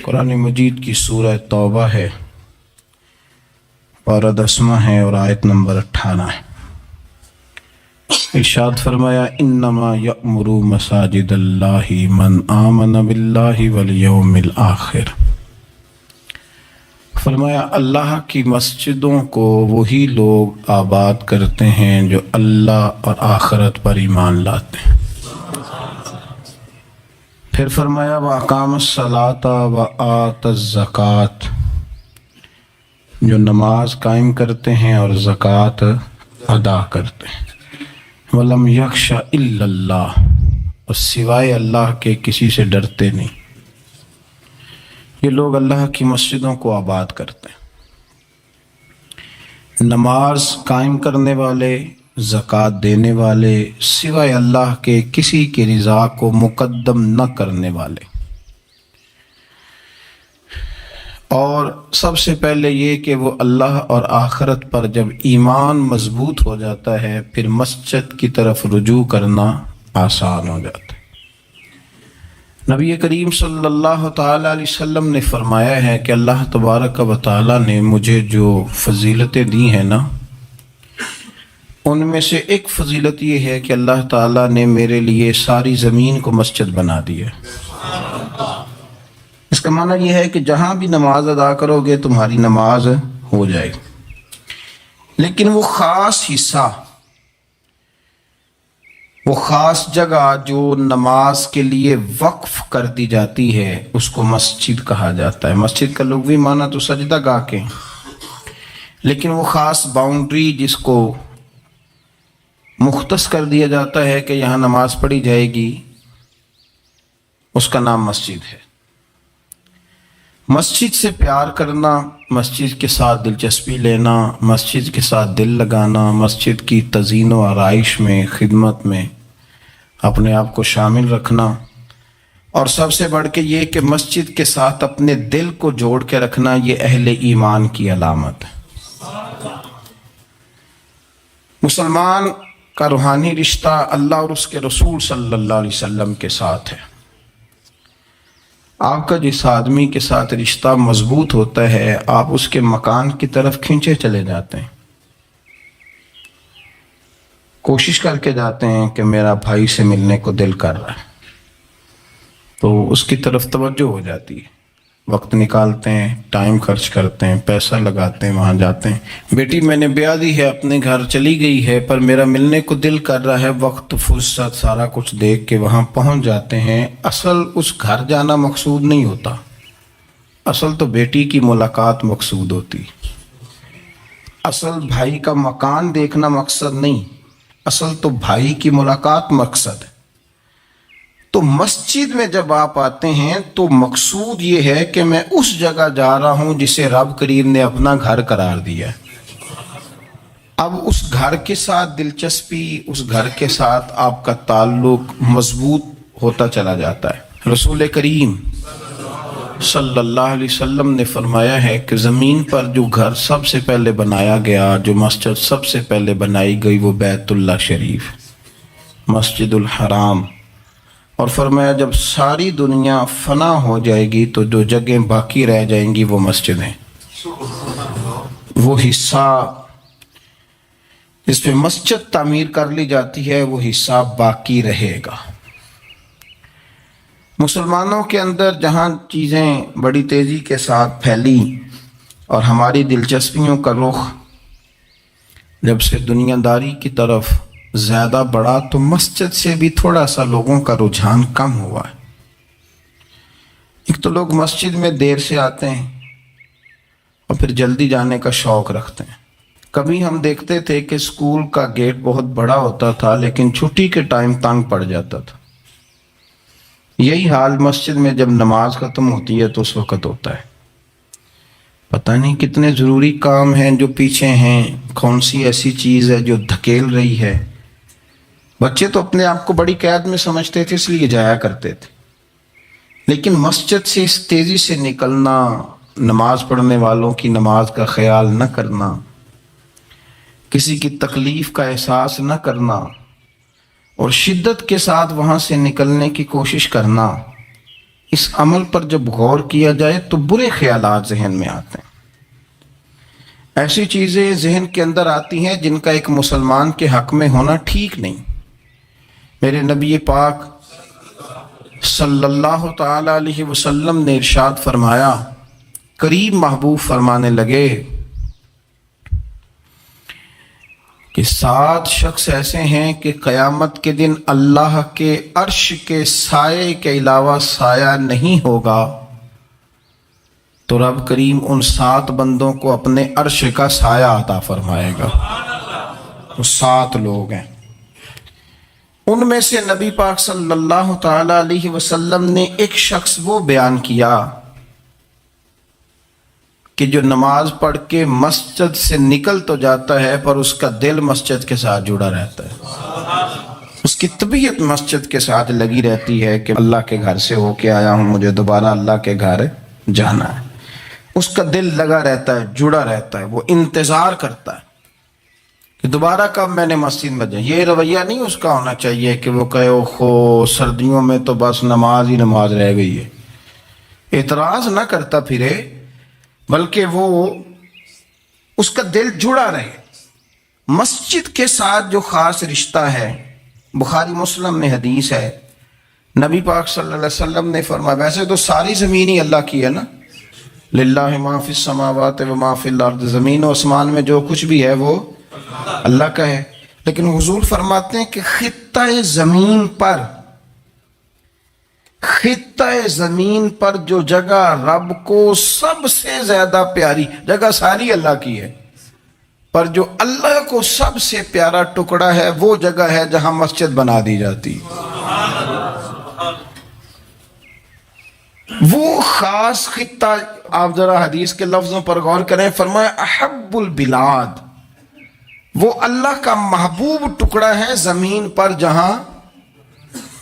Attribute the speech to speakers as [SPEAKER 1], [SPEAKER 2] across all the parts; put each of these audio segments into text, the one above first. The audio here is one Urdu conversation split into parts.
[SPEAKER 1] قرآن مجید کی سورہ توبہ ہے، پارہ 10 ہے اور آیت نمبر 18 ہے۔ ارشاد فرمایا انما یأمر مساجد اللہ من آمن باللہ والیوم الآخر۔ فرمایا اللہ کی مسجدوں کو وہی لوگ آباد کرتے ہیں جو اللہ اور آخرت پر ایمان لاتے ہیں۔ پھر فرمایا وَأَقَامَ الصَّلَاةَ وَآتَى الزَّكَاةَ، جو نماز قائم کرتے ہیں اور زکوٰۃ ادا کرتے ہیں۔ وَلَمْ يَخْشَ إِلَّا اللَّهُ، اور سوائے اللہ کے کسی سے ڈرتے نہیں۔ یہ لوگ اللہ کی مسجدوں کو آباد کرتے ہیں، نماز قائم کرنے والے، زکوٰۃ دینے والے، سوائے اللہ کے کسی کی رضا کو مقدم نہ کرنے والے۔ اور سب سے پہلے یہ کہ وہ اللہ اور آخرت پر جب ایمان مضبوط ہو جاتا ہے پھر مسجد کی طرف رجوع کرنا آسان ہو جاتا ہے۔ نبی کریم صلی اللہ تعالیٰ علیہ وسلم نے فرمایا ہے کہ اللہ تبارک و تعالیٰ نے مجھے جو فضیلتیں دی ہیں نا، ان میں سے ایک فضیلت یہ ہے کہ اللہ تعالیٰ نے میرے لیے ساری زمین کو مسجد بنا دی ہے۔ اس کا معنی یہ ہے کہ جہاں بھی نماز ادا کرو گے تمہاری نماز ہو جائے گی، لیکن وہ خاص حصہ، وہ خاص جگہ جو نماز کے لیے وقف کر دی جاتی ہے اس کو مسجد کہا جاتا ہے۔ مسجد کا لغوی معنی تو سجدہ گاہ کے، لیکن وہ خاص باؤنڈری جس کو مختص کر دیا جاتا ہے کہ یہاں نماز پڑھی جائے گی، اس کا نام مسجد ہے۔ مسجد سے پیار کرنا، مسجد کے ساتھ دلچسپی لینا، مسجد کے ساتھ دل لگانا، مسجد کی تزئین و آرائش میں، خدمت میں اپنے آپ کو شامل رکھنا، اور سب سے بڑھ کے یہ کہ مسجد کے ساتھ اپنے دل کو جوڑ کے رکھنا، یہ اہل ایمان کی علامت ہے۔ مسلمان کا روحانی رشتہ اللہ اور اس کے رسول صلی اللہ علیہ وسلم کے ساتھ ہے۔ آپ کا جس آدمی کے ساتھ رشتہ مضبوط ہوتا ہے آپ اس کے مکان کی طرف کھینچے چلے جاتے ہیں، کوشش کر کے جاتے ہیں کہ میرا بھائی سے ملنے کو دل کر رہا ہے، تو اس کی طرف توجہ ہو جاتی ہے، وقت نکالتے ہیں، ٹائم خرچ کرتے ہیں، پیسہ لگاتے ہیں، وہاں جاتے ہیں۔ بیٹی میں نے بیاہ دی ہے، اپنے گھر چلی گئی ہے، پر میرا ملنے کو دل کر رہا ہے، وقت فرصت سارا کچھ دیکھ کے وہاں پہنچ جاتے ہیں۔ اصل اس گھر جانا مقصود نہیں ہوتا، اصل تو بیٹی کی ملاقات مقصود ہوتی، اصل بھائی کا مکان دیکھنا مقصد نہیں، اصل تو بھائی کی ملاقات مقصد ہے۔ تو مسجد میں جب آپ آتے ہیں تو مقصود یہ ہے کہ میں اس جگہ جا رہا ہوں جسے رب کریم نے اپنا گھر قرار دیا ہے۔ اب اس گھر کے ساتھ دلچسپی، اس گھر کے ساتھ آپ کا تعلق مضبوط ہوتا چلا جاتا ہے۔ رسول کریم صلی اللہ علیہ وسلم نے فرمایا ہے کہ زمین پر جو گھر سب سے پہلے بنایا گیا، جو مسجد سب سے پہلے بنائی گئی، وہ بیت اللہ شریف، مسجد الحرام، اور فرمایا جب ساری دنیا فنا ہو جائے گی تو جو جگہیں باقی رہ جائیں گی وہ مسجدیں، وہ حصہ جس پہ مسجد تعمیر کر لی جاتی ہے وہ حصہ باقی رہے گا۔ مسلمانوں کے اندر جہاں چیزیں بڑی تیزی کے ساتھ پھیلی اور ہماری دلچسپیوں کا رخ جب سے دنیا داری کی طرف زیادہ بڑھا تو مسجد سے بھی تھوڑا سا لوگوں کا رجحان کم ہوا ہے۔ ایک تو لوگ مسجد میں دیر سے آتے ہیں اور پھر جلدی جانے کا شوق رکھتے ہیں۔ کبھی ہم دیکھتے تھے کہ اسکول کا گیٹ بہت بڑا ہوتا تھا لیکن چھٹی کے ٹائم تنگ پڑ جاتا تھا۔ یہی حال مسجد میں جب نماز ختم ہوتی ہے تو اس وقت ہوتا ہے۔ پتہ نہیں کتنے ضروری کام ہیں جو پیچھے ہیں، کون سی ایسی چیز ہے جو دھکیل رہی ہے۔ بچے تو اپنے آپ کو بڑی قید میں سمجھتے تھے اس لیے جایا کرتے تھے، لیکن مسجد سے اس تیزی سے نکلنا، نماز پڑھنے والوں کی نماز کا خیال نہ کرنا، کسی کی تکلیف کا احساس نہ کرنا اور شدت کے ساتھ وہاں سے نکلنے کی کوشش کرنا، اس عمل پر جب غور کیا جائے تو برے خیالات ذہن میں آتے ہیں، ایسی چیزیں ذہن کے اندر آتی ہیں جن کا ایک مسلمان کے حق میں ہونا ٹھیک نہیں۔ میرے نبی پاک صلی اللہ تعالی علیہ وسلم نے ارشاد فرمایا، قریب محبوب فرمانے لگے کہ 7 شخص ایسے ہیں کہ قیامت کے دن اللہ کے عرش کے سائے کے علاوہ سایہ نہیں ہوگا، تو رب کریم ان 7 بندوں کو اپنے عرش کا سایہ عطا فرمائے گا۔ وہ 7 لوگ ہیں، ان میں سے نبی پاک صلی اللہ تعالی علیہ وسلم نے ایک شخص وہ بیان کیا کہ جو نماز پڑھ کے مسجد سے نکل تو جاتا ہے پر اس کا دل مسجد کے ساتھ جڑا رہتا ہے، اس کی طبیعت مسجد کے ساتھ لگی رہتی ہے کہ اللہ کے گھر سے ہو کے آیا ہوں، مجھے دوبارہ اللہ کے گھر جانا ہے، اس کا دل لگا رہتا ہے، جڑا رہتا ہے، وہ انتظار کرتا ہے کہ دوبارہ کب میں نے مسجد میں جائیں۔ یہ رویہ نہیں اس کا ہونا چاہیے کہ وہ کہے اوہو سردیوں میں تو بس نماز ہی نماز رہ گئی ہے، اعتراض نہ کرتا پھرے، بلکہ وہ اس کا دل جڑا رہے۔ مسجد کے ساتھ جو خاص رشتہ ہے، بخاری مسلم میں حدیث ہے، نبی پاک صلی اللہ علیہ وسلم نے فرمایا، ویسے تو ساری زمین ہی اللہ کی ہے نا، للہ ما فی السماوات و ما فی الارض، زمین و آسمان میں جو کچھ بھی ہے وہ اللہ کا ہے، لیکن حضور فرماتے ہیں کہ خطہ زمین پر جو جگہ رب کو سب سے زیادہ پیاری جگہ، ساری اللہ کی ہے، پر جو اللہ کو سب سے پیارا ٹکڑا ہے وہ جگہ ہے جہاں مسجد بنا دی جاتی۔ وہ خاص خطہ، آپ ذرا حدیث کے لفظوں پر غور کریں، فرمایا احب البلاد، وہ اللہ کا محبوب ٹکڑا ہے زمین پر جہاں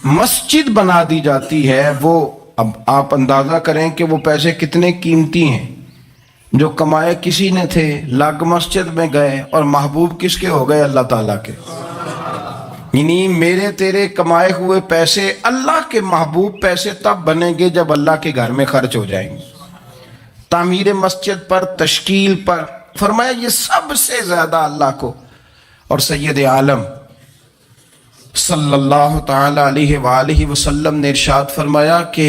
[SPEAKER 1] مسجد بنا دی جاتی ہے۔ وہ اب آپ اندازہ کریں کہ وہ پیسے کتنے قیمتی ہیں، جو کمائے کسی نے تھے، لگ مسجد میں گئے، اور محبوب کس کے ہو گئے؟ اللہ تعالیٰ کے۔ یعنی میرے تیرے کمائے ہوئے پیسے اللہ کے محبوب پیسے تب بنیں گے جب اللہ کے گھر میں خرچ ہو جائیں گے، تعمیر مسجد پر، تشکیل پر۔ فرمایا یہ سب سے زیادہ اللہ کو، اور سید عالم صلی اللہ تعالی علیہ وآلہ وسلم نے ارشاد فرمایا کہ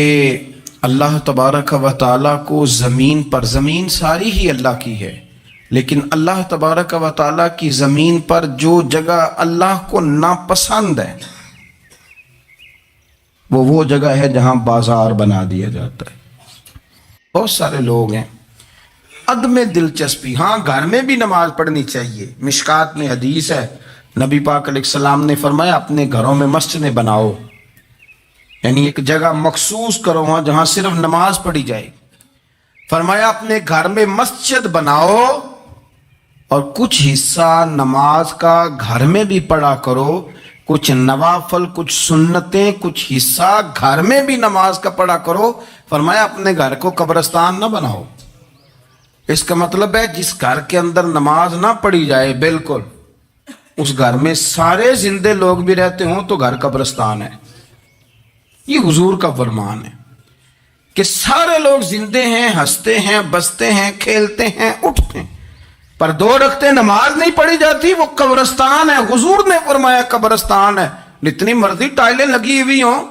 [SPEAKER 1] اللہ تبارک و تعالیٰ کو زمین پر، زمین ساری ہی اللہ کی ہے، لیکن اللہ تبارک و تعالیٰ کی زمین پر جو جگہ اللہ کو ناپسند ہے وہ جگہ ہے جہاں بازار بنا دیا جاتا ہے۔ بہت سارے لوگ ہیں عدم دلچسپی، ہاں گھر میں بھی نماز پڑھنی چاہیے، مشکات میں حدیث ہے، نبی پاک علیہ السلام نے فرمایا اپنے گھروں میں مسجدیں بناؤ، یعنی ایک جگہ مخصوص کرو وہاں جہاں صرف نماز پڑھی جائے۔ فرمایا اپنے گھر میں مسجد بناؤ اور کچھ حصہ نماز کا گھر میں بھی پڑھا کرو، کچھ نوافل، کچھ سنتیں، کچھ حصہ گھر میں بھی نماز کا پڑھا کرو۔ فرمایا اپنے گھر کو قبرستان نہ بناؤ۔ اس کا مطلب ہے جس گھر کے اندر نماز نہ پڑھی جائے، بالکل اس گھر میں سارے زندے لوگ بھی رہتے ہوں تو گھر قبرستان ہے۔ یہ حضور کا فرمان ہے کہ سارے لوگ زندے ہیں، ہنستے ہیں، بستے ہیں، کھیلتے ہیں، اٹھتے ہیں، پر 2 رکعتیں نماز نہیں پڑھی جاتی، وہ قبرستان ہے۔ حضور نے فرمایا قبرستان ہے۔ جتنی مرضی ٹائلیں لگی ہوئی ہوں،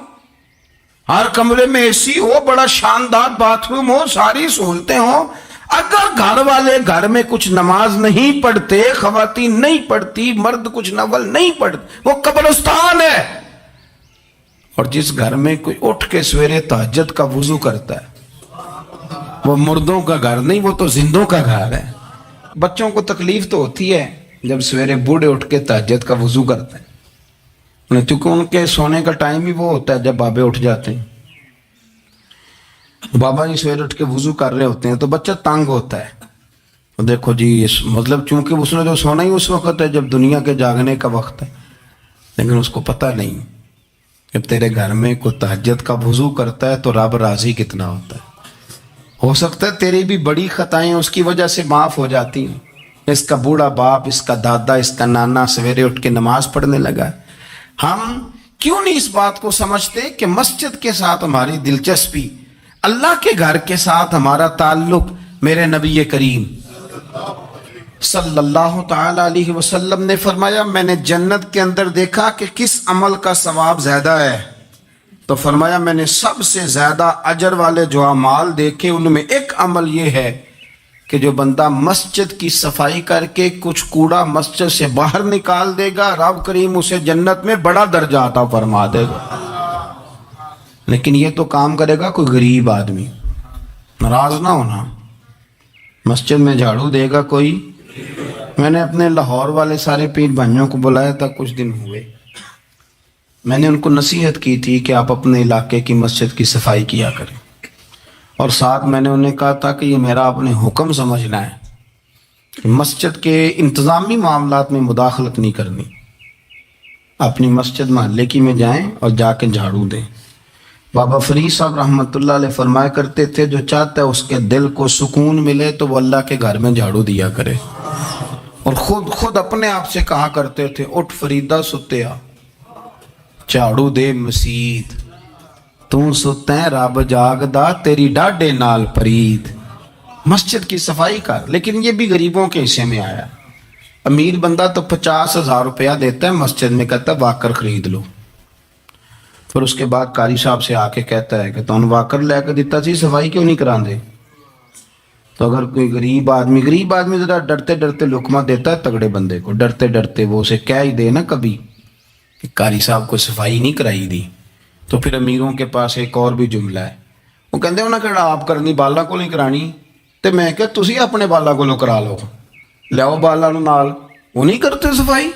[SPEAKER 1] ہر کمرے میں اے سی ہو، بڑا شاندار باتھ روم ہو، ساری سہولتیں ہوں، اگر گھر والے گھر میں کچھ نماز نہیں پڑھتے، خواتین نہیں پڑھتی، مرد کچھ نفل نہیں پڑھتے، وہ قبرستان ہے۔ اور جس گھر میں کوئی اٹھ کے سویرے تہجد کا وضو کرتا ہے، وہ مردوں کا گھر نہیں، وہ تو زندوں کا گھر ہے۔ بچوں کو تکلیف تو ہوتی ہے جب سویرے بوڑھے اٹھ کے تہجد کا وضو کرتے ہیں، چونکہ ان کے سونے کا ٹائم ہی وہ ہوتا ہے جب بابے اٹھ جاتے ہیں۔ بابا جی سویرے اٹھ کے وضو کر رہے ہوتے ہیں تو بچہ تنگ ہوتا ہے، دیکھو جی مطلب چونکہ اس نے جو سونا ہی اس وقت ہے جب دنیا کے جاگنے کا وقت ہے، لیکن اس کو پتہ نہیں جب تیرے گھر میں کوئی تہجد کا وضو کرتا ہے تو رب راضی کتنا ہوتا ہے۔ ہو سکتا ہے تیری بھی بڑی خطائیں اس کی وجہ سے معاف ہو جاتی ہیں۔ اس کا بوڑھا باپ، اس کا دادا، اس کا نانا سویرے اٹھ کے نماز پڑھنے لگا۔ ہم کیوں نہیں اس بات کو سمجھتے کہ مسجد کے ساتھ ہماری دلچسپی اللہ کے گھر کے ساتھ ہمارا تعلق میرے نبی کریم صلی اللہ تعالی علیہ وسلم نے فرمایا میں نے جنت کے اندر دیکھا کہ کس عمل کا ثواب زیادہ ہے، تو فرمایا میں نے سب سے زیادہ اجر والے جو اعمال دیکھے ان میں ایک عمل یہ ہے کہ جو بندہ مسجد کی صفائی کر کے کچھ کوڑا مسجد سے باہر نکال دے گا، رب کریم اسے جنت میں بڑا درجہ عطا فرما دے گا۔ لیکن یہ تو کام کرے گا کوئی غریب آدمی، ناراض نہ ہونا، مسجد میں جھاڑو دے گا کوئی۔ میں نے اپنے لاہور والے سارے پیر بھائیوں کو بلایا تھا، کچھ دن ہوئے، میں نے ان کو نصیحت کی تھی کہ آپ اپنے علاقے کی مسجد کی صفائی کیا کریں، اور ساتھ میں نے انہیں کہا تھا کہ یہ میرا اپنے حکم سمجھنا ہے کہ مسجد کے انتظامی معاملات میں مداخلت نہیں کرنی، اپنی مسجد محلے کی میں جائیں اور جا کے جھاڑو دیں۔ بابا فرید صاحب رحمۃ اللہ علیہ فرمایا کرتے تھے جو چاہتا ہے اس کے دل کو سکون ملے تو وہ اللہ کے گھر میں جھاڑو دیا کرے، اور خود اپنے آپ سے کہا کرتے تھے اٹھ فریدہ ستیا جھاڑو دے مسید، تو ستا ہے رب جاگدا تیری ڈاڈے نال پرید۔ مسجد کی صفائی کر، لیکن یہ بھی غریبوں کے حصے میں آیا۔ امیر بندہ تو 50,000 روپیہ دیتا ہے مسجد میں، کہتا ہے واکر خرید لو، پھر اس کے بعد قاری صاحب سے آ کے کہتا ہے کہ تم واکر لے کے دیتا سی، صفائی کیوں نہیں کران دے؟ تو اگر کوئی غریب آدمی ذرا ڈرتے ڈرتے لقمہ دیتا ہے تگڑے بندے کو، ڈرتے ڈرتے وہ اسے کہہ ہی دے نا کبھی کہ قاری صاحب کو صفائی نہیں کرائی دی، تو پھر امیروں کے پاس ایک اور بھی جملہ ہے، وہ کہتے ہیں انہیں کہڑا آپ کرنی بالا کو نہیں کرانی، تو میں کہ تسی اپنے بالا کو کرا لو، لیاؤ بالا نو نال، وہ نہیں کرتے صفائی۔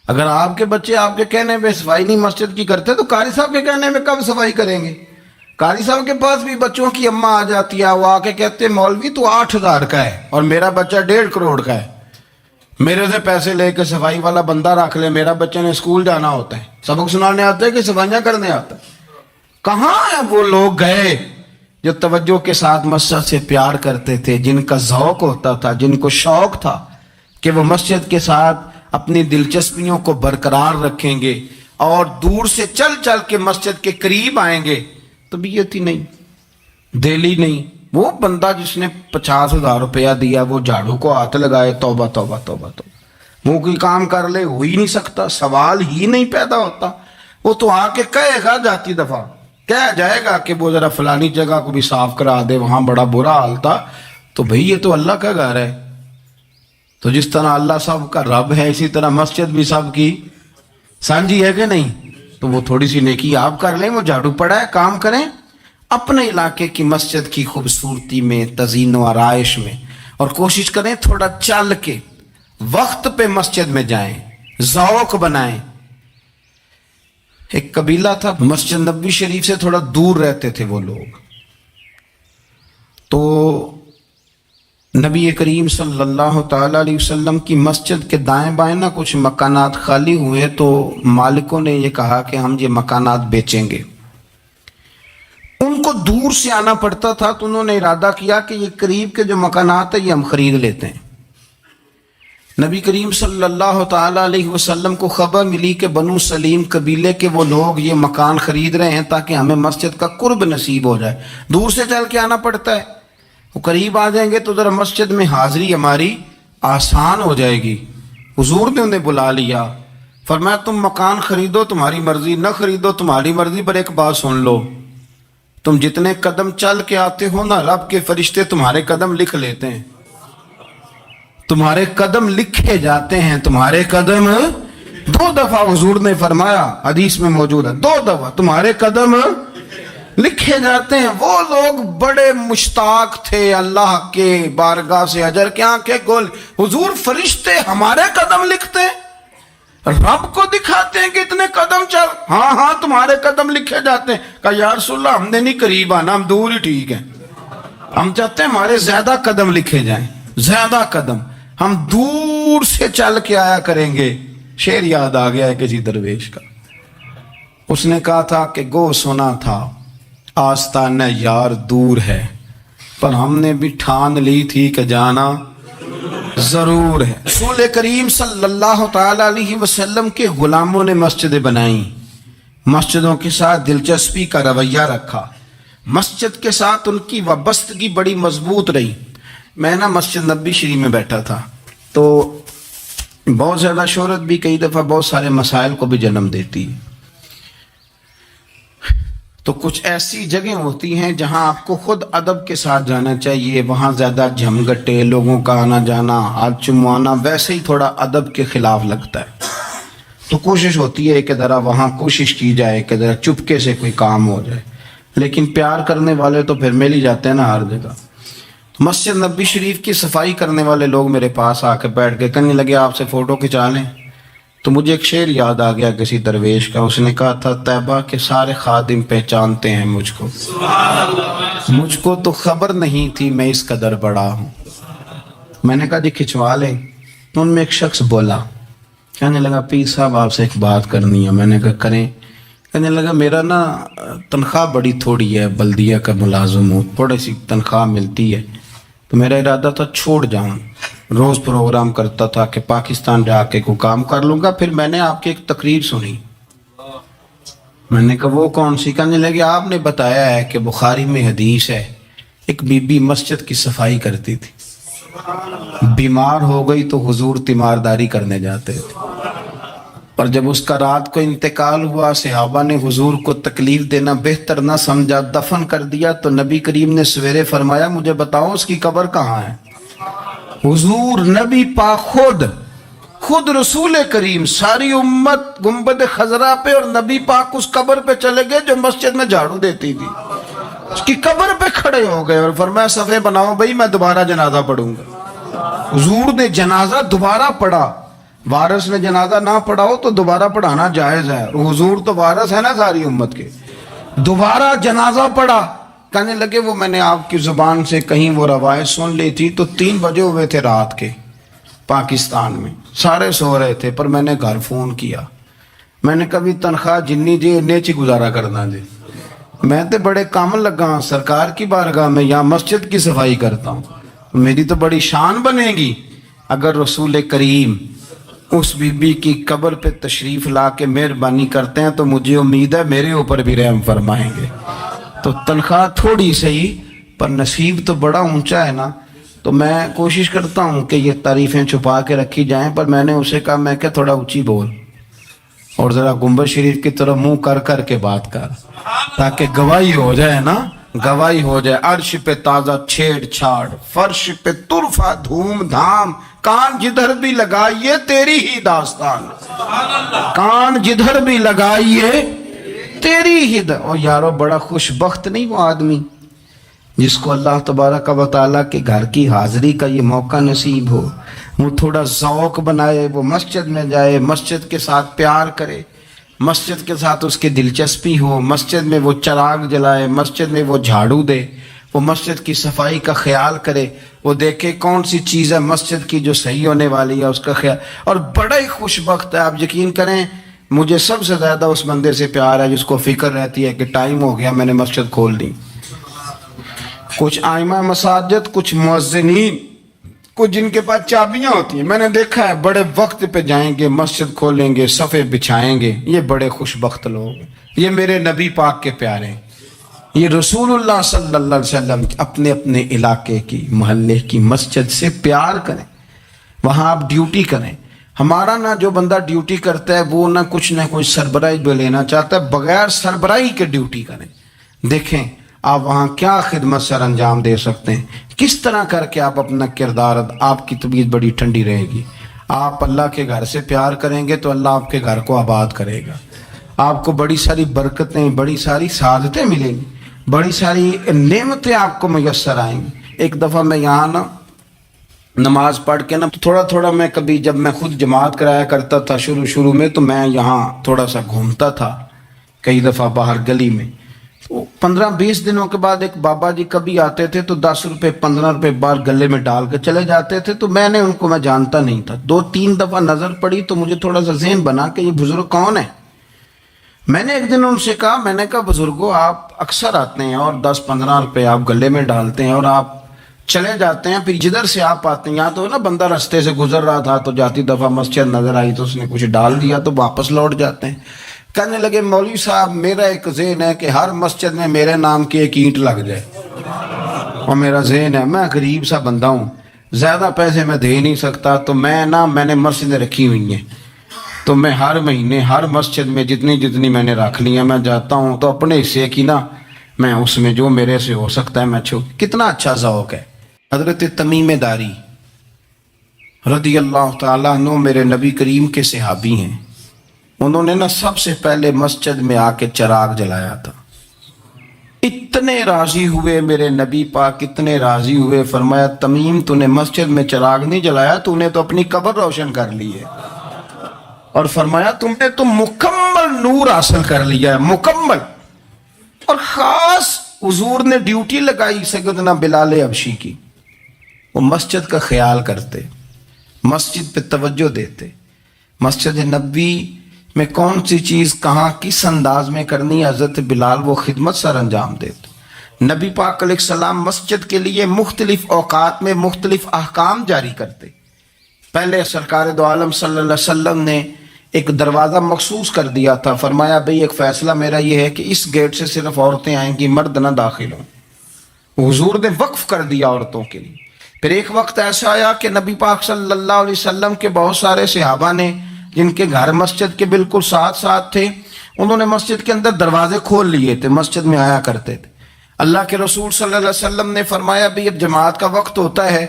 [SPEAKER 1] اگر آپ کے بچے آپ کے کہنے پہ صفائی نہیں مسجد کی کرتے تو قاری صاحب کے کہنے میں کب صفائی کریں گے؟ قاری صاحب کے پاس بھی بچوں کی اماں آ جاتی ہے، وہ آ کے کہتے ہیں مولوی تو 8,000 کا ہے اور میرا بچہ 1.5 کروڑ کا ہے، میرے سے پیسے لے کے صفائی والا بندہ رکھ لے، میرا بچہ نے اسکول جانا ہوتا ہے، سبق سنانے آتا ہے کہ صفائیاں کرنے آتا ہے۔ کہاں ہیں وہ لوگ گئے جو توجہ کے ساتھ مسجد سے پیار کرتے تھے، جن کا ذوق ہوتا تھا، جن کو شوق تھا کہ وہ مسجد کے ساتھ اپنی دلچسپیوں کو برقرار رکھیں گے اور دور سے چل چل کے مسجد کے قریب آئیں گے؟ طبیعت ہی نہیں، دل ہی نہیں۔ وہ بندہ جس نے 50,000 روپیہ دیا وہ جھاڑو کو ہاتھ لگائے، توبہ توبہ توبہ توبہ، وہ کوئی کام کر لے، ہو ہی نہیں سکتا، سوال ہی نہیں پیدا ہوتا۔ وہ تو آ کے کہے گا، جاتی دفعہ کہہ جائے گا کہ وہ ذرا فلانی جگہ کو بھی صاف کرا دے، وہاں بڑا برا حال تھا۔ تو بھئی یہ تو اللہ کا گھر ہے، تو جس طرح اللہ سب کا رب ہے اسی طرح مسجد بھی سب کی سانجھی ہے کہ نہیں؟ تو وہ تھوڑی سی نیکی آپ کر لیں، وہ جھاڑو پڑا ہے، کام کریں اپنے علاقے کی مسجد کی خوبصورتی میں، تزئین و آرائش میں، اور کوشش کریں تھوڑا چل کے وقت پہ مسجد میں جائیں، ذوق بنائیں۔ ایک قبیلہ تھا مسجد نبوی شریف سے تھوڑا دور رہتے تھے وہ لوگ، تو نبی کریم صلی اللہ تعالی علیہ وسلم کی مسجد کے دائیں بائیں نہ کچھ مکانات خالی ہوئے، تو مالکوں نے یہ کہا کہ ہم یہ مکانات بیچیں گے۔ ان کو دور سے آنا پڑتا تھا، تو انہوں نے ارادہ کیا کہ یہ قریب کے جو مکانات ہیں یہ ہم خرید لیتے ہیں۔ نبی کریم صلی اللہ تعالی علیہ وسلم کو خبر ملی کہ بنو سلیم قبیلے کے وہ لوگ یہ مکان خرید رہے ہیں تاکہ ہمیں مسجد کا قرب نصیب ہو جائے، دور سے چل کے آنا پڑتا ہے، وہ قریب آ جائیں گے تو ذرا مسجد میں حاضری ہماری آسان ہو جائے گی۔ حضور نے انہیں بلا لیا، فرمایا تم مکان خریدو تمہاری مرضی، نہ خریدو تمہاری مرضی، پر ایک بات سن لو، تم جتنے قدم چل کے آتے ہو نا، رب کے فرشتے تمہارے قدم لکھ لیتے ہیں، تمہارے قدم لکھے جاتے ہیں، تمہارے قدم 2 دفعہ حضور نے فرمایا، حدیث میں موجود ہے، 2 دفعہ تمہارے قدم لکھے جاتے ہیں۔ وہ لوگ بڑے مشتاق تھے اللہ کے بارگاہ سے اجر کے آنکھیں کھول، حضور فرشتے ہمارے قدم لکھتے ہیں، رب کو دکھاتے ہیں کہ اتنے قدم چل، ہاں ہاں تمہارے قدم لکھے جاتے ہیں۔ کہا یا رسول اللہ ہم نے نہیں قریب آنا، ہم دور ہی ٹھیک ہیں، ہم چاہتے ہیں ہمارے زیادہ قدم لکھے جائیں، زیادہ قدم، ہم دور سے چل کے آیا کریں گے۔ شعر یاد آ گیا ہے کسی درویش کا، اس نے کہا تھا کہ گو سنا تھا آستانہ یار دور ہے، پر ہم نے بھی ٹھان لی تھی کہ جانا ضرور ہے۔ رسول کریم صلی اللہ تعالی علیہ وسلم کے غلاموں نے مسجدیں بنائیں، مسجدوں کے ساتھ دلچسپی کا رویہ رکھا، مسجد کے ساتھ ان کی وابستگی بڑی مضبوط رہی. میں نا مسجد نبی شریف میں بیٹھا تھا تو بہت زیادہ شہرت بھی کئی دفعہ بہت سارے مسائل کو بھی جنم دیتی ہے. تو کچھ ایسی جگہیں ہوتی ہیں جہاں آپ کو خود ادب کے ساتھ جانا چاہیے. وہاں زیادہ جھمگٹے لوگوں کا آنا جانا ہاتھ چموانا ویسے ہی تھوڑا ادب کے خلاف لگتا ہے. تو کوشش ہوتی ہے کہ ذرا وہاں کوشش کی جائے کہ ذرا چپکے سے کوئی کام ہو جائے. لیکن پیار کرنے والے تو پھر مل ہی جاتے ہیں نا ہر جگہ. مسجد نبی شریف کی صفائی کرنے والے لوگ میرے پاس آ کے بیٹھ کے کہنے لگے آپ سے فوٹو کھنچا لیں. تو مجھے ایک شعر یاد آ گیا کسی درویش کا. اس نے کہا تھا طیبہ کے سارے خادم پہچانتے ہیں مجھ کو تو خبر نہیں تھی میں اس قدر بڑا ہوں. میں نے کہا جی کھنچوا لیں. تو ان میں ایک شخص بولا, کہنے لگا پیر صاحب آپ سے ایک بات کرنی ہے. میں نے کہا کریں. کہنے لگا میرا نا تنخواہ بڑی تھوڑی ہے, بلدیہ کا ملازم ہوں, تھوڑی سی تنخواہ ملتی ہے, تو میرا ارادہ تھا چھوڑ جاؤں. روز پروگرام کرتا تھا کہ پاکستان جا کے کوئی کام کر لوں گا. پھر میں نے آپ کی ایک تقریر سنی. میں نے کہا وہ کون سی؟ کہنے لگے آپ نے بتایا ہے کہ بخاری میں حدیث ہے ایک بی بی مسجد کی صفائی کرتی تھی, بیمار ہو گئی تو حضور تیمارداری کرنے جاتے تھے, اور جب اس کا رات کو انتقال ہوا صحابہ نے حضور کو تکلیف دینا بہتر نہ سمجھا, دفن کر دیا. تو نبی کریم نے سویرے فرمایا مجھے بتاؤ اس کی قبر کہاں ہے. حضور نبی پاک خود رسول کریم ساری امت گنبد خضرا پہ اور نبی پاک اس قبر پہ چلے گئے جو مسجد میں جھاڑو دیتی تھی. اس کی قبر پہ کھڑے ہو گئے اور فرمایا صفحے بناؤ بھائی میں دوبارہ جنازہ پڑھوں گا. حضور نے جنازہ دوبارہ پڑھا. وارث نے جنازہ نہ پڑھا ہو تو دوبارہ پڑھانا جائز ہے. حضور تو وارث ہے نا ساری امت کے. دوبارہ جنازہ پڑھا. کہنے لگے وہ میں نے آپ کی زبان سے کہیں وہ روایت سن لی تھی. تو 3 بجے ہوئے تھے رات کے پاکستان میں, سارے سو رہے تھے, پر میں نے گھر فون کیا. میں نے کبھی تنخواہ جنی جی نیچی گزارا کرنا جی, میں تے بڑے کام لگا سرکار کی بارگاہ میں, یہاں مسجد کی صفائی کرتا ہوں. میری تو بڑی شان بنے گی اگر رسول کریم اس بی بی کی قبر پہ تشریف لا کے مہربانی کرتے ہیں تو مجھے امید ہے میرے اوپر بھی رحم فرمائیں گے. تو تنخواہ تھوڑی صحیح پر نصیب تو بڑا اونچا ہے نا. تو میں کوشش کرتا ہوں کہ یہ تعریفیں چھپا کے رکھی جائیں, پر میں نے اسے کہا میں کہ تھوڑا اونچی بول اور ذرا گنبد شریف کی طرف منہ کر کے بات کر, تاکہ گواہی ہو جائے نا, گواہی ہو جائے. عرش پہ تازہ چھیڑ چھاڑ, فرش پہ طرفہ دھوم دھام, کان جدھر بھی لگائیے تیری ہی داستان, کان جدھر بھی لگائیے تیری ہی اور یارو بڑا خوش بخت نہیں وہ آدمی جس کو اللہ تبارک و تعالیٰ کے گھر کی حاضری کا یہ موقع نصیب ہو. وہ تھوڑا ذوق بنائے, وہ مسجد میں جائے, مسجد کے ساتھ پیار کرے, مسجد کے ساتھ اس کی دلچسپی ہو, مسجد میں وہ چراغ جلائے, مسجد میں وہ جھاڑو دے, وہ مسجد کی صفائی کا خیال کرے, وہ دیکھے کون سی چیز ہے مسجد کی جو صحیح ہونے والی ہے اس کا خیال. اور بڑا ہی خوش بخت ہے. آپ یقین کریں مجھے سب سے زیادہ اس بندے سے پیار ہے جس کو فکر رہتی ہے کہ ٹائم ہو گیا میں نے مسجد کھول دی. کچھ آئمہ مساجد, کچھ مؤذنین, کچھ جن کے پاس چابیاں ہوتی ہیں, میں نے دیکھا ہے بڑے وقت پہ جائیں گے, مسجد کھولیں گے, صفے بچھائیں گے. یہ بڑے خوش بخت لوگ ہیں. یہ میرے نبی پاک کے پیارے ہیں. یہ رسول اللہ صلی اللہ علیہ وسلم اپنے اپنے علاقے کی محلے کی مسجد سے پیار کریں, وہاں آپ ڈیوٹی کریں. ہمارا نہ جو بندہ ڈیوٹی کرتا ہے وہ نہ کچھ سربراہی بھی لینا چاہتا ہے, بغیر سربراہی کے ڈیوٹی کریں. دیکھیں آپ وہاں کیا خدمت سر انجام دے سکتے ہیں, کس طرح کر کے آپ اپنا کردار, آپ کی طبیعت بڑی ٹھنڈی رہے گی. آپ اللہ کے گھر سے پیار کریں گے تو اللہ آپ کے گھر کو آباد کرے گا. آپ کو بڑی ساری برکتیں, بڑی ساری سعادتیں ملیں گی, بڑی ساری نعمتیں آپ کو میسر آئیں گی. ایک دفعہ میں یہاں نا نماز پڑھ کے نا تھوڑا تھوڑا میں کبھی جب میں خود جماعت کرایا کرتا تھا شروع میں, تو میں یہاں تھوڑا سا گھومتا تھا کئی دفعہ باہر گلی میں. 15-20 دنوں کے بعد ایک بابا جی کبھی آتے تھے تو 10 روپے 15 روپے بار گلے میں ڈال کے چلے جاتے تھے. تو میں نے ان کو میں جانتا نہیں تھا, 2-3 دفعہ نظر پڑی تو مجھے تھوڑا سا ذہن بنا کہ یہ بزرگ کون ہے. میں نے ایک دن ان سے کہا, میں نے کہا بزرگوں آپ اکثر آتے ہیں اور 10-15 روپے آپ گلے میں ڈالتے ہیں اور آپ چلے جاتے ہیں, پھر جدھر سے آپ آتے ہیں, یہاں تو نا بندہ رستے سے گزر رہا تھا تو جاتی دفعہ مسجد نظر آئی تو اس نے کچھ ڈال دیا تو واپس لوٹ جاتے ہیں. کہنے لگے مولوی صاحب میرا ایک ذہن ہے کہ ہر مسجد میں میرے نام کی ایک اینٹ لگ جائے، اور میرا ذہن ہے میں غریب سا بندہ ہوں، زیادہ پیسے میں دے نہیں سکتا، تو میں نے مسجدیں رکھی ہوئی ہیں، تو میں ہر مہینے ہر مسجد میں جتنی میں نے رکھ لی ہیں میں جاتا ہوں، تو اپنے حصے کی نا میں اس میں جو میرے سے ہو سکتا ہے میں کتنا اچھا ذوق ہے۔ حضرت تمیم داری رضی اللہ تعالیٰ عنہ میرے نبی کریم کے صحابی ہیں، انہوں نے نا سب سے پہلے مسجد میں آ کے چراغ جلایا تھا، اتنے راضی ہوئے میرے نبی پاک، اتنے راضی ہوئے، فرمایا تمیم تو نے مسجد میں چراغ نہیں جلایا، تو نے تو اپنی قبر روشن کر لی ہے، اور فرمایا تم نے تو مکمل نور حاصل کر لیا ہے، مکمل۔ اور خاص حضور نے ڈیوٹی لگائی سیدنا بلال حبشی کی، وہ مسجد کا خیال کرتے، مسجد پہ توجہ دیتے، مسجد نبوی میں کون سی چیز کہاں کس انداز میں کرنی ہے، حضرت بلال وہ خدمت سر انجام دیتے۔ نبی پاک علیہ السلام مسجد کے لیے مختلف اوقات میں مختلف احکام جاری کرتے۔ پہلے سرکار دو عالم صلی اللہ علیہ وسلم نے ایک دروازہ مخصوص کر دیا تھا، فرمایا بھئی ایک فیصلہ میرا یہ ہے کہ اس گیٹ سے صرف عورتیں آئیں گی، مرد نہ داخل ہوں، حضور نے وقف کر دیا عورتوں کے لیے۔ پھر ایک وقت ایسا آیا کہ نبی پاک صلی اللہ علیہ وسلم کے بہت سارے صحابہ نے جن کے گھر مسجد کے بالکل ساتھ تھے، انہوں نے مسجد کے اندر دروازے کھول لیے تھے، مسجد میں آیا کرتے تھے۔ اللہ کے رسول صلی اللہ علیہ وسلم نے فرمایا بھی اب جماعت کا وقت ہوتا ہے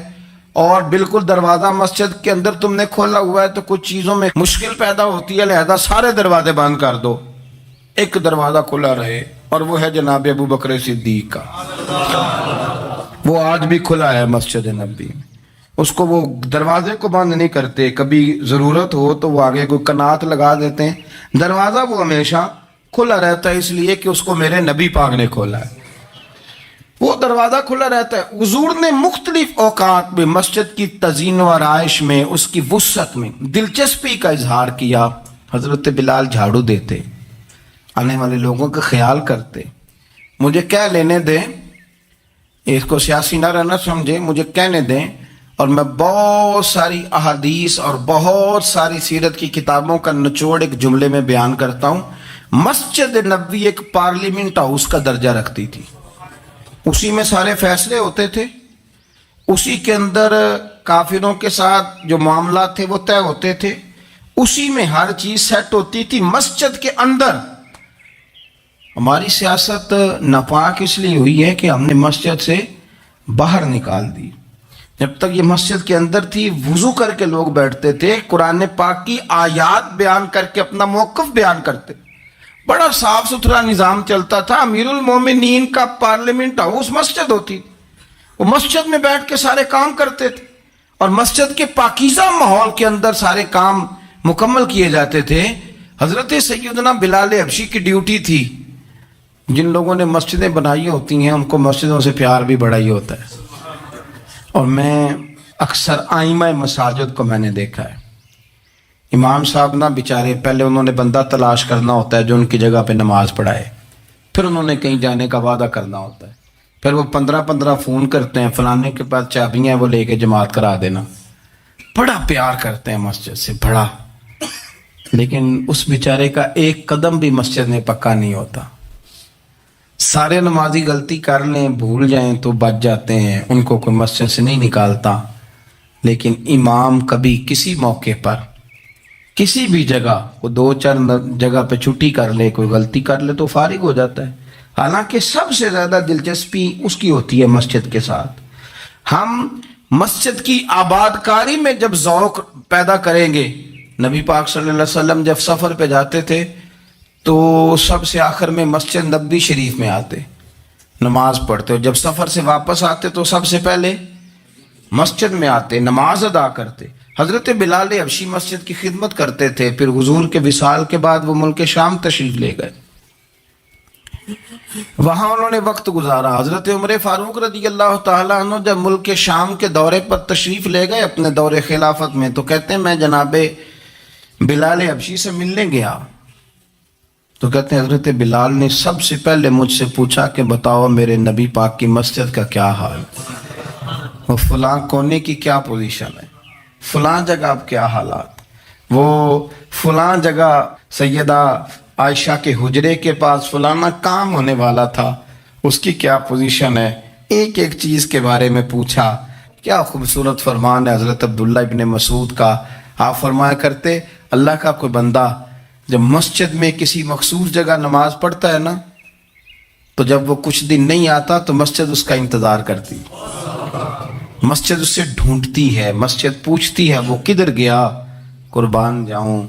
[SPEAKER 1] اور بالکل دروازہ مسجد کے اندر تم نے کھولا ہوا ہے تو کچھ چیزوں میں مشکل پیدا ہوتی ہے، لہذا سارے دروازے بند کر دو، ایک دروازہ کھلا رہے، اور وہ ہے جناب ابو بکر صدیق کا، وہ آج بھی کھلا ہے مسجد نبوی میں، اس کو وہ دروازے کو بند نہیں کرتے، کبھی ضرورت ہو تو وہ آگے کوئی کنات لگا دیتے ہیں، دروازہ وہ ہمیشہ کھلا رہتا ہے، اس لیے کہ اس کو میرے نبی پاک نے کھولا ہے، وہ دروازہ کھلا رہتا ہے۔ حضور نے مختلف اوقات میں مسجد کی تزئین و آرائش میں، اس کی وسعت میں دلچسپی کا اظہار کیا۔ حضرت بلال جھاڑو دیتے، آنے والے لوگوں کا خیال کرتے، مجھے کہہ لینے دیں، اس کو سیاسی نہ رہنا سمجھے، مجھے کہنے دیں، اور میں بہت ساری احادیث اور بہت ساری سیرت کی کتابوں کا نچوڑ ایک جملے میں بیان کرتا ہوں۔ مسجد نبوی ایک پارلیمنٹ ہاؤس کا درجہ رکھتی تھی، اسی میں سارے فیصلے ہوتے تھے، اسی کے اندر کافروں کے ساتھ جو معاملات تھے وہ طے ہوتے تھے، اسی میں ہر چیز سیٹ ہوتی تھی مسجد کے اندر۔ ہماری سیاست ناپاک اس لیے ہوئی ہے کہ ہم نے مسجد سے باہر نکال دی۔ جب تک یہ مسجد کے اندر تھی، وضو کر کے لوگ بیٹھتے تھے، قرآن پاک کی آیات بیان کر کے اپنا موقف بیان کرتے، بڑا صاف ستھرا نظام چلتا تھا۔ امیر المومنین کا پارلیمنٹ ہاؤس مسجد ہوتی تھی، وہ مسجد میں بیٹھ کے سارے کام کرتے تھے، اور مسجد کے پاکیزہ ماحول کے اندر سارے کام مکمل کیے جاتے تھے۔ حضرت سیدنا بلال حبشی کی ڈیوٹی تھی، جن لوگوں نے مسجدیں بنائی ہوتی ہیں ان کو مسجدوں سے پیار بھی بڑا ہی ہوتا ہے، اور میں اکثر آئمہ مساجد کو میں نے دیکھا ہے، امام صاحب نہ بیچارے پہلے انہوں نے بندہ تلاش کرنا ہوتا ہے جو ان کی جگہ پہ نماز پڑھائے، پھر انہوں نے کہیں جانے کا وعدہ کرنا ہوتا ہے، پھر وہ 15 فون کرتے ہیں، فلانے کے پاس چابیاں وہ لے کے جماعت کرا دینا، بڑا پیار کرتے ہیں مسجد سے، بڑا، لیکن اس بیچارے کا ایک قدم بھی مسجد میں پکا نہیں ہوتا۔ سارے نمازی غلطی کر لیں، بھول جائیں تو بچ جاتے ہیں، ان کو کوئی مسجد سے نہیں نکالتا، لیکن امام کبھی کسی موقع پر کسی بھی جگہ وہ 2-4 جگہ پہ چھٹی کر لے، کوئی غلطی کر لے تو فارغ ہو جاتا ہے، حالانکہ سب سے زیادہ دلچسپی اس کی ہوتی ہے مسجد کے ساتھ۔ ہم مسجد کی آباد کاری میں جب ذوق پیدا کریں گے، نبی پاک صلی اللہ علیہ وسلم جب سفر پہ جاتے تھے تو سب سے آخر میں مسجد نبوی شریف میں آتے، نماز پڑھتے، اور جب سفر سے واپس آتے تو سب سے پہلے مسجد میں آتے، نماز ادا کرتے۔ حضرت بلال حبشی مسجد کی خدمت کرتے تھے، پھر حضور کے وصال کے بعد وہ ملک شام تشریف لے گئے، وہاں انہوں نے وقت گزارا۔ حضرت عمر فاروق رضی اللہ تعالیٰ عنہ جب ملک شام کے دورے پر تشریف لے گئے اپنے دور خلافت میں، تو کہتے ہیں میں جناب بلال حبشی سے ملنے گیا، تو کہتے ہیں حضرت بلال نے سب سے پہلے مجھ سے پوچھا کہ بتاؤ میرے نبی پاک کی مسجد کا کیا حال، وہ فلاں کونے کی کیا پوزیشن ہے، فلاں جگہ اب کیا حالات، وہ فلاں جگہ سیدہ عائشہ کے حجرے کے پاس فلانا کام ہونے والا تھا، اس کی کیا پوزیشن ہے، ایک ایک چیز کے بارے میں پوچھا۔ کیا خوبصورت فرمان ہے حضرت عبداللہ ابن مسعود کا۔ آپ فرمایا کرتے اللہ کا کوئی بندہ جب مسجد میں کسی مخصوص جگہ نماز پڑھتا ہے نا، تو جب وہ کچھ دن نہیں آتا تو مسجد اس کا انتظار کرتی، مسجد اسے ڈھونڈتی ہے، مسجد پوچھتی ہے وہ کدھر گیا، قربان جاؤں۔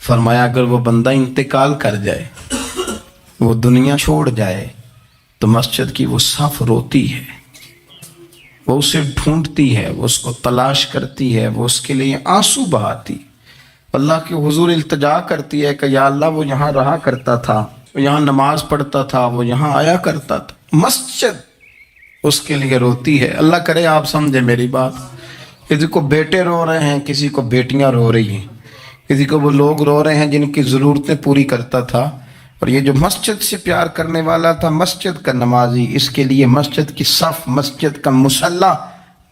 [SPEAKER 1] فرمایا اگر وہ بندہ انتقال کر جائے، وہ دنیا چھوڑ جائے، تو مسجد کی وہ صف روتی ہے، وہ اسے ڈھونڈتی ہے، وہ اس کو تلاش کرتی ہے، وہ اس کے لیے آنسو بہاتی، اللہ کے حضور التجا کرتی ہے کہ یا اللہ وہ یہاں رہا کرتا تھا، وہ یہاں نماز پڑھتا تھا، وہ یہاں آیا کرتا تھا۔ مسجد اس کے لیے روتی ہے۔ اللہ کرے آپ سمجھے میری بات۔ کسی کو بیٹے رو رہے ہیں، کسی کو بیٹیاں رو رہی ہیں، کسی کو وہ لوگ رو رہے ہیں جن کی ضرورتیں پوری کرتا تھا، اور یہ جو مسجد سے پیار کرنے والا تھا، مسجد کا نمازی، اس کے لیے مسجد کی صف، مسجد کا مصلی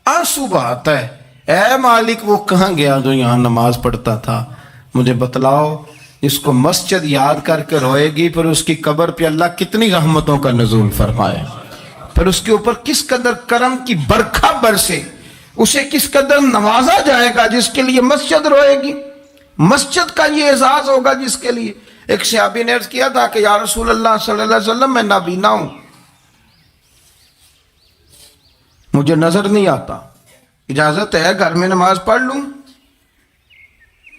[SPEAKER 1] آنسو بہاتا ہے۔ اے مالک وہ کہاں گیا جو یہاں نماز پڑھتا تھا، مجھے بتلاؤ۔ جس کو مسجد یاد کر کے روئے گی، پھر اس کی قبر پہ اللہ کتنی رحمتوں کا نزول فرمائے، پھر اس کے اوپر کس قدر کرم کی برکھا برسے، اسے کس قدر نوازا جائے گا جس کے لیے مسجد روئے گی۔ مسجد کا یہ اعزاز ہوگا جس کے لیے۔ ایک صحابی نے عرض کیا تھا کہ یا رسول اللہ صلی اللہ علیہ وسلم میں نابینا ہوں، مجھے نظر نہیں آتا، اجازت ہے گھر میں نماز پڑھ لوں؟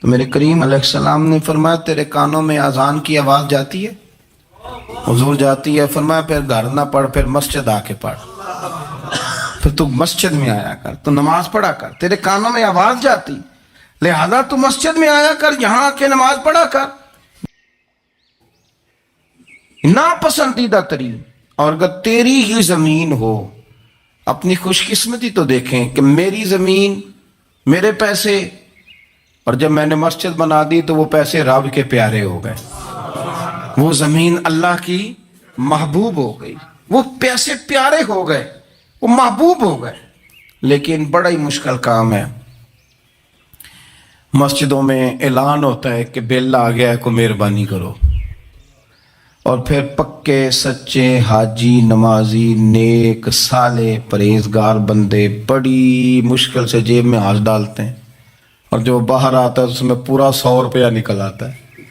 [SPEAKER 1] تو میرے کریم علیہ السلام نے فرمایا تیرے کانوں میں اذان کی آواز جاتی ہے؟ حضور جاتی ہے۔ فرمایا پھر گھر نہ پڑھ، پھر مسجد آ کے پڑھ، پھر تو مسجد میں آیا کر، تو نماز پڑھا کر، تیرے کانوں میں آواز جاتی، لہذا تو مسجد میں آیا کر، یہاں آ کے نماز پڑھا کر۔ ناپسندیدہ ترین، اور اگر تیری ہی زمین ہو، اپنی خوش قسمتی تو دیکھیں کہ میری زمین، میرے پیسے، اور جب میں نے مسجد بنا دی تو وہ پیسے رب کے پیارے ہو گئے، وہ زمین اللہ کی محبوب ہو گئی، وہ پیسے پیارے ہو گئے، وہ محبوب ہو گئے۔ لیکن بڑا ہی مشکل کام ہے، مسجدوں میں اعلان ہوتا ہے کہ بل آ گیا ہے، کوئی مہربانی کرو، اور پھر پکے سچے حاجی، نمازی، نیک صالح پرہیزگار بندے بڑی مشکل سے جیب میں ہاتھ ڈالتے ہیں، اور جو باہر آتا ہے اس میں پورا 100 روپیہ نکل آتا ہے،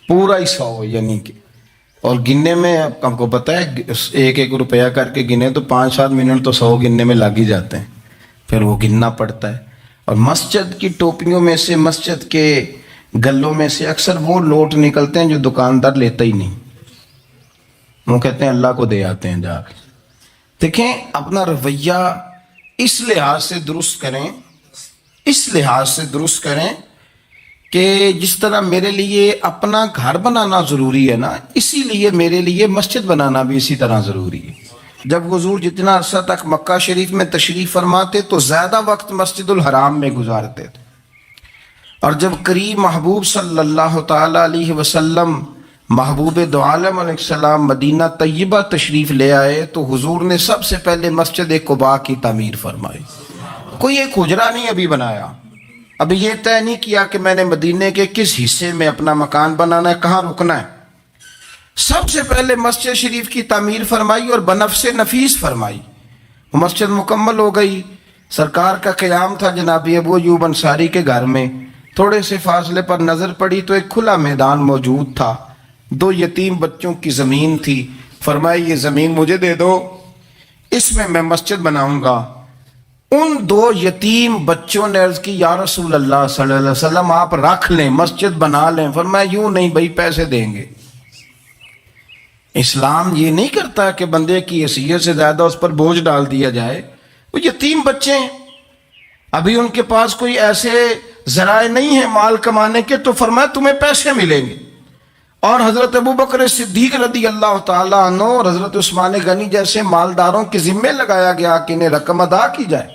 [SPEAKER 1] پورا ہی 100، یعنی کہ، اور گننے میں آپ کو پتہ ہے ایک ایک روپیہ کر کے گنے تو 5-7 منٹ تو 100 گننے میں لگ ہی جاتے ہیں، پھر وہ گننا پڑتا ہے۔ اور مسجد کی ٹوپیوں میں سے، مسجد کے گلوں میں سے اکثر وہ لوٹ نکلتے ہیں جو دکاندار لیتا ہی نہیں، وہ کہتے ہیں اللہ کو دے آتے ہیں جا کے۔ دیکھیں اپنا رویہ اس لحاظ سے درست کریں، اس لحاظ سے درست کریں کہ جس طرح میرے لیے اپنا گھر بنانا ضروری ہے نا، اسی لیے میرے لیے مسجد بنانا بھی اسی طرح ضروری ہے۔ جب حضور جتنا عرصہ تک مکہ شریف میں تشریف فرماتے تو زیادہ وقت مسجد الحرام میں گزارتے تھے، اور جب قریب محبوب صلی اللہ تعالی علیہ وسلم، محبوب دو عالم علیہ السلام مدینہ طیبہ تشریف لے آئے تو حضور نے سب سے پہلے مسجد قباء کی تعمیر فرمائی۔ کوئی ایک حجرہ نہیں ابھی بنایا، ابھی یہ طے نہیں کیا کہ میں نے مدینے کے کس حصے میں اپنا مکان بنانا ہے، کہاں رکنا ہے۔ سب سے پہلے مسجد شریف کی تعمیر فرمائی اور بنفس نفیس فرمائی، وہ مسجد مکمل ہو گئی۔ سرکار کا قیام تھا جناب ابو ایوب انصاری کے گھر میں، تھوڑے سے فاصلے پر نظر پڑی تو ایک کھلا میدان موجود تھا، 2 یتیم بچوں کی زمین تھی۔ فرمایا یہ زمین مجھے دے دو، اس میں میں مسجد بناؤں گا۔ ان 2 یتیم بچوں نے عرض کی یا رسول اللہ صلی اللہ علیہ وسلم آپ رکھ لیں، مسجد بنا لیں۔ فرمایا یوں نہیں بھائی، پیسے دیں گے۔ اسلام یہ نہیں کرتا کہ بندے کی حیثیت سے زیادہ اس پر بوجھ ڈال دیا جائے، وہ یتیم بچے ہیں، ابھی ان کے پاس کوئی ایسے ذرائع نہیں ہیں مال کمانے کے، تو فرمایا تمہیں پیسے ملیں گے۔ اور حضرت ابو بکر صدیق رضی اللہ تعالیٰ عنہ اور حضرت عثمان غنی جیسے مالداروں کے ذمے لگایا گیا کہ انہیں رقم ادا کی جائے،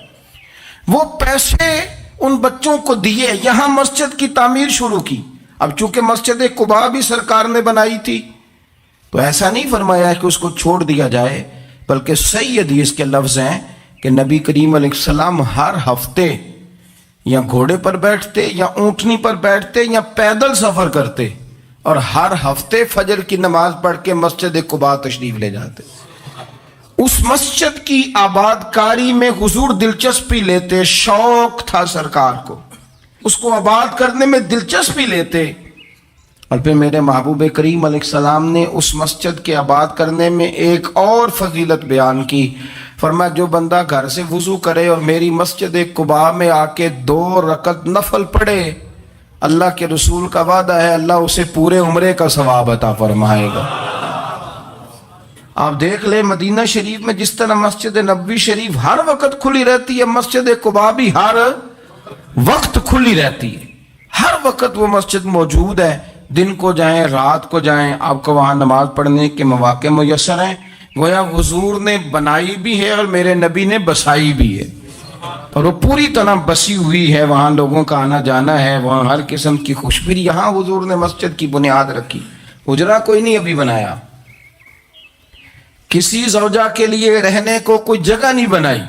[SPEAKER 1] وہ پیسے ان بچوں کو دیے، یہاں مسجد کی تعمیر شروع کی۔ اب چونکہ مسجد قباء بھی سرکار نے بنائی تھی تو ایسا نہیں فرمایا کہ اس کو چھوڑ دیا جائے، بلکہ صحیح حدیث کے لفظ ہیں کہ نبی کریم علیہ السلام ہر ہفتے یا گھوڑے پر بیٹھتے یا اونٹنی پر بیٹھتے یا پیدل سفر کرتے اور ہر ہفتے فجر کی نماز پڑھ کے مسجد قباء تشریف لے جاتے. اس مسجد کی آباد کاری میں حضور دلچسپی لیتے، شوق تھا سرکار کو، اس کو آباد کرنے میں دلچسپی لیتے. اور پھر میرے محبوب کریم علیہ السلام نے اس مسجد کے آباد کرنے میں ایک اور فضیلت بیان کی. فرمایا جو بندہ گھر سے وضو کرے اور میری مسجد قباء میں آ کے 2 رکعت نفل پڑھے، اللہ کے رسول کا وعدہ ہے اللہ اسے پورے عمرے کا ثواب عطا فرمائے گا. آپ دیکھ لیں مدینہ شریف میں جس طرح مسجد نبوی شریف ہر وقت کھلی رہتی ہے، مسجد قباء بھی ہر وقت کھلی رہتی ہے. ہر وقت وہ مسجد موجود ہے، دن کو جائیں رات کو جائیں، آپ کو وہاں نماز پڑھنے کے مواقع میسر ہیں. گویا حضور نے بنائی بھی ہے اور میرے نبی نے بسائی بھی ہے، اور وہ پوری طرح بسی ہوئی ہے. وہاں لوگوں کا آنا جانا ہے، وہاں ہر قسم کی خوشبو. یہاں حضور نے مسجد کی بنیاد رکھی، حجرہ کوئی نہیں ابھی بنایا، کسی زوجہ کے لیے رہنے کو کوئی جگہ نہیں بنائی.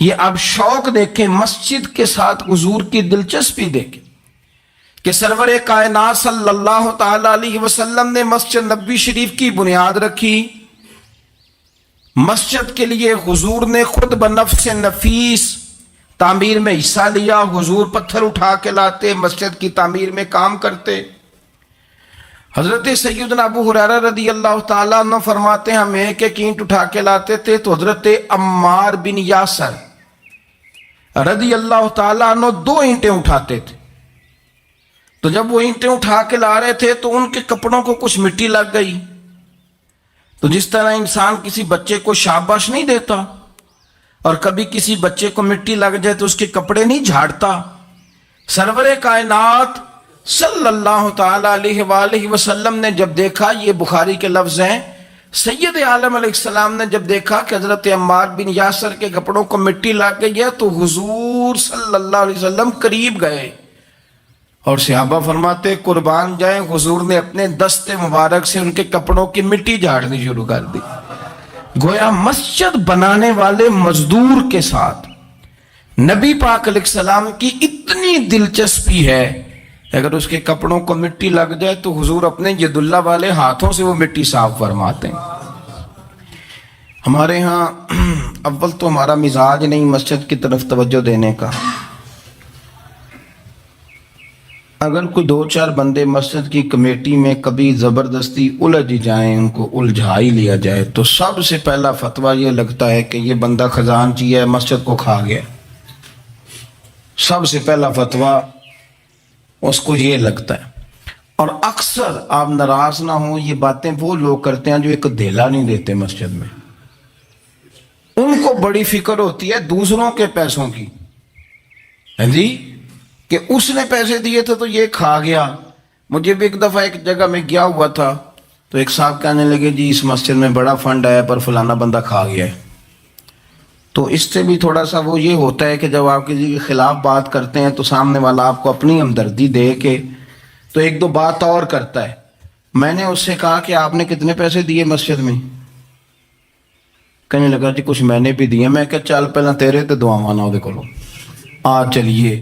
[SPEAKER 1] یہ اب شوق دیکھیں، مسجد کے ساتھ حضور کی دلچسپی دیکھیں کہ سرور کائنات صلی اللہ تعالی علیہ وسلم نے مسجد نبوی شریف کی بنیاد رکھی. مسجد کے لیے حضور نے خود بنفس نفیس تعمیر میں حصہ لیا. حضور پتھر اٹھا کے لاتے، مسجد کی تعمیر میں کام کرتے. حضرت سیدنا ابو ہریرہ رضی اللہ تعالیٰ عنہ فرماتے ہیں ہم ایک اینٹ اٹھا کے لاتے تھے تو حضرت عمار بن یاسر رضی اللہ تعالیٰ عنہ 2 اینٹیں اٹھاتے تھے. تو جب وہ اینٹیں اٹھا کے لا رہے تھے تو ان کے کپڑوں کو کچھ مٹی لگ گئی. تو جس طرح انسان کسی بچے کو شاباش نہیں دیتا اور کبھی کسی بچے کو مٹی لگ جائے تو اس کے کپڑے نہیں جھاڑتا، سرور کائنات صلی اللہ تعالی علیہ وآلہ وسلم نے جب دیکھا، یہ بخاری کے لفظ ہیں، سید عالم علیہ السلام نے جب دیکھا کہ حضرت عمار بن یاسر کے کپڑوں کو مٹی لگ گئی ہے تو حضور صلی اللہ علیہ وسلم قریب گئے اور صحابہ فرماتے قربان جائیں، حضور نے اپنے دست مبارک سے ان کے کپڑوں کی مٹی جھاڑنی شروع کر دی. گویا مسجد بنانے والے مزدور کے ساتھ نبی پاک علیہ السلام کی اتنی دلچسپی ہے، اگر اس کے کپڑوں کو مٹی لگ جائے تو حضور اپنے ید اللہ والے ہاتھوں سے وہ مٹی صاف فرماتے ہیں. ہمارے ہاں اول تو ہمارا مزاج نہیں مسجد کی طرف توجہ دینے کا. اگر کوئی 2-4 بندے مسجد کی کمیٹی میں کبھی زبردستی الجھ جائیں، ان کو الجھا ہی لیا جائے، تو سب سے پہلا فتویٰ یہ لگتا ہے کہ یہ بندہ خزانچی ہے، مسجد کو کھا گیا. سب سے پہلا فتویٰ اس کو یہ لگتا ہے. اور اکثر آپ ناراض نہ ہوں، یہ باتیں وہ لوگ کرتے ہیں جو ایک دھیلا نہیں دیتے مسجد میں. ان کو بڑی فکر ہوتی ہے دوسروں کے پیسوں کی، ہاں جی، کہ اس نے پیسے دیے تھے تو یہ کھا گیا. مجھے بھی ایک دفعہ ایک جگہ میں گیا ہوا تھا تو ایک صاحب کہنے لگے جی اس مسجد میں بڑا فنڈ آیا پر فلانا بندہ کھا گیا ہے. تو اس سے بھی تھوڑا سا وہ یہ ہوتا ہے کہ جب آپ کسی کے خلاف بات کرتے ہیں تو سامنے والا آپ کو اپنی ہمدردی دے کے تو 1-2 بات اور کرتا ہے. میں نے اس سے کہا کہ آپ نے کتنے پیسے دیے مسجد میں؟ کہنے لگا جی کچھ میں نے بھی دیے. میں کہ چل پہلے تیرے تے دعاواں نہ دے کولو آ چلیے.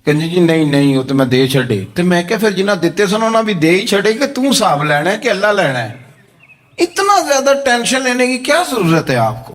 [SPEAKER 1] کہنے جی نہیں وہ تو میں دے چھڑے. تو میں کہ پھر جنہ دیتے سن انہاں بھی دے ہی چھڑے کہ تو حساب لینا ہے کہ اللہ لینا ہے. اتنا زیادہ ٹینشن لینے کی کیا ضرورت ہے آپ کو؟